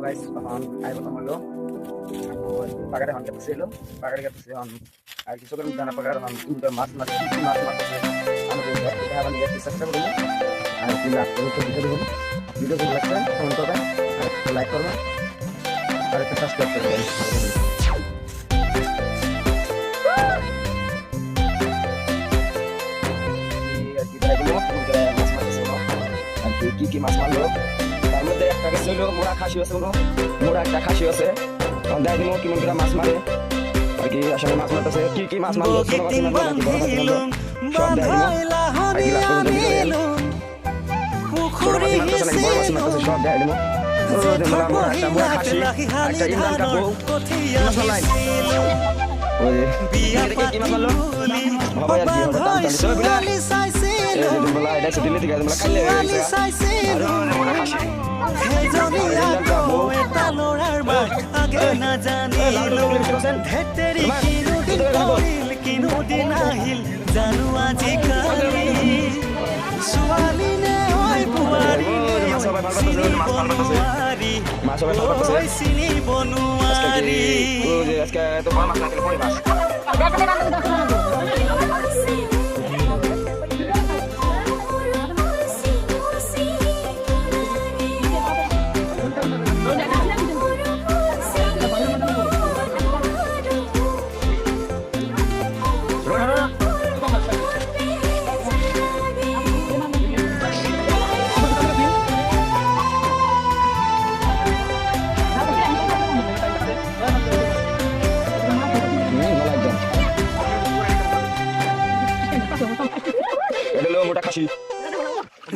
guys, ay bertemu pagar han kita selo pagar kita selo ay kiso kan dana pagar han udah mas anu kita haban ya subscribe dulu ay bila video को लगता है comment करें like करना और subscribe करें কি মাছ মারলো তার মধ্যে একটা গেছে হলো মোড়া খাসি আছে মোড়া একটা খাসি আছে দেয় দিমো কেমন করে মাছ মারে আর কি আসলে মাছ মারতেছে কি মাছ মারলো ছোট মাছ মারলো বড় মাছ মারলো সব দেয় দিমো আর কি লাস্ট পর্যন্ত পুকুরি হিসেবে বড় মাছ মারতেছে সব দেয় দিমো মোড়া একটা মোড়া খাসি একটা ইমরান কাকু মাছ মারলাই ওই কি মাছ মারলো বাবা আর কি হবে টান সব বিলা বলা এটা দিল্লি থেকে আমরা কালে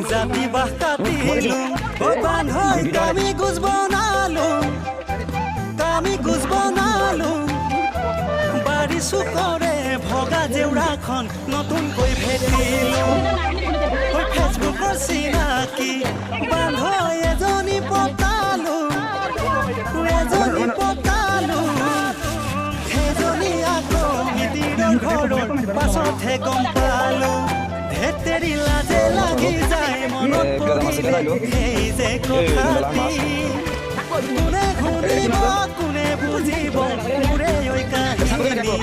জাতি বাহকাতিলো ও বান হয় তামি গুজ বনালো বাড়ি সুকরে ভগা জেউৰাখন নতুনকৈ ভেটিলো ওই ফেসবুকৰ চিনাকি বান হয় এজনী পতালো সেইজনী আকৌ মিতিৰৰ ঘৰৰ পাছতহে গম পালো ধেতেৰি লাজে লাগি যায় মনত পৰি সেই যে কথাটি কোনে শুনিব কোনে বুজিব মোৰে ঐ কাহিনী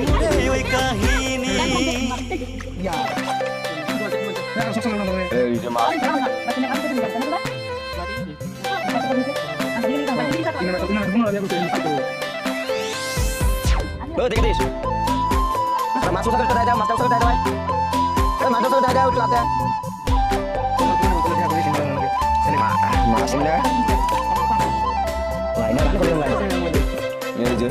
মোৰে ঐ কাহিনী masuk ke daerah masuk ke daerah masuk ke daerah itu ada ini masih dah lainnya kan kalau lain ya je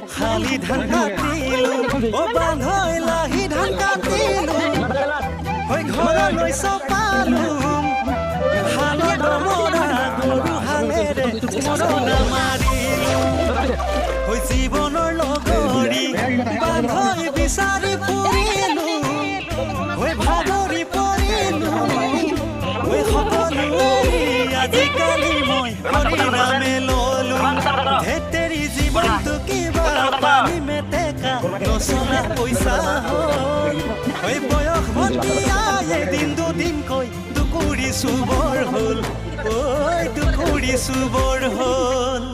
খালি ধান কাটিলো ও বান হয় লাহি ধান কাটিলো ওই ঘৰলৈ চপালো হালত মৰা গৰু হালেৰে মৰণা মাৰিলো ওই জীৱনৰ লগৰী বান হৈ বিচাৰি ফুৰিলো ওই ভাগৰি পৰিলো ওই সকলো আজিকালি মই হৰি নামে ললো ধেতেৰি জীৱনটো কিবা পানী মেটেকা নচলা পইচা হ'ল ওই বয়স ভণ্টিয়া এদিন দুদিনকৈ দুকুৰি চুবৰ হ'ল ঐ দুকুৰি চুবৰ হ'ল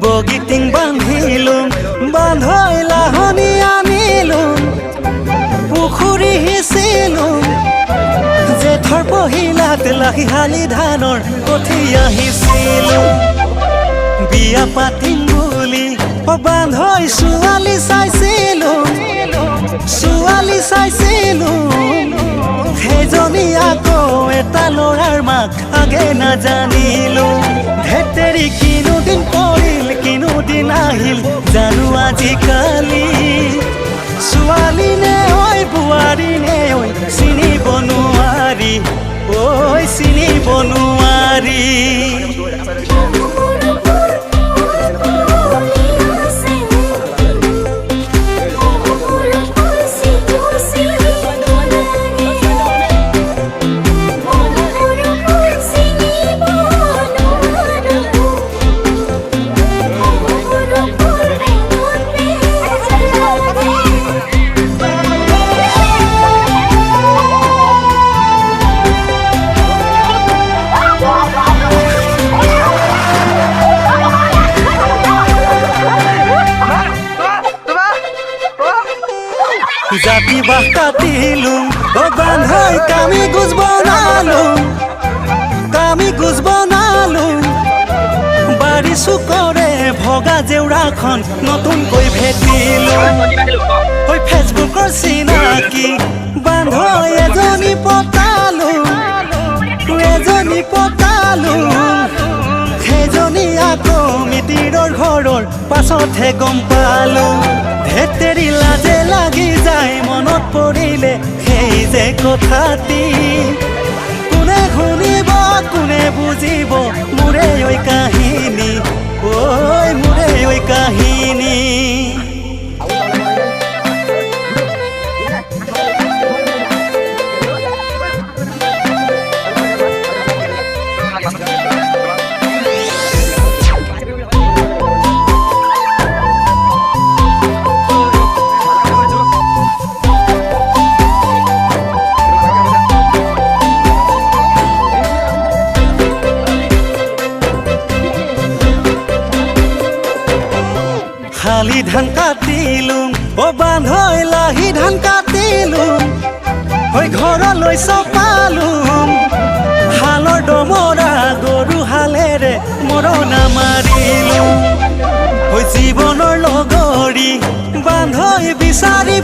বগিটিং বান্ধিলুম বান্ধৈ লাহনি আনিলুম পুখুৰী সিঁচিলুম জেঠৰ পহিলাত লাহিহালি ধানৰ কঠীয়া সিঁচিলুম বিয়া পাতিম বুলি বান্ধৈ ছোৱালী চাইছিলুম সেইজনী আকৌ এটা ল'ৰাৰ মাক আগে নাজানিলো ধেতেৰি কিনো দিন পৰিল কিনো দিন আহিল জানো আজিকালি বুজিব নোৱাৰি জাতি বাহ কাটিলো ও বান্ধৈ কামি গুজ বনালো বাৰী চুকৰে ভগা জেউৰাখন নতুনকৈ ভেটিলো ঐ ফেচবুকৰ চিনাকি বান্ধৈ এজনী পতালো সেইজনী আকৌ মিতিৰৰ ঘৰৰ পাছতহে গম পালো ধেতেৰি লাজে লাগি যায় মনত পৰিলে সেই যে কথাটি কোনে শুনিব কোনে বুজিব মোৰে ঐ কাহিনী ঐ মোৰে ঐ কাহিনী শালি ধান কাটিলো ও বান্ধৈ লাহি ধান কাটিলো হৈ ঘৰলৈ চপালো হালৰ ডমৰা গৰু হালেৰে মৰণা মাৰিলো হৈ জীৱনৰ লগৰী বান্ধৈ বিচাৰি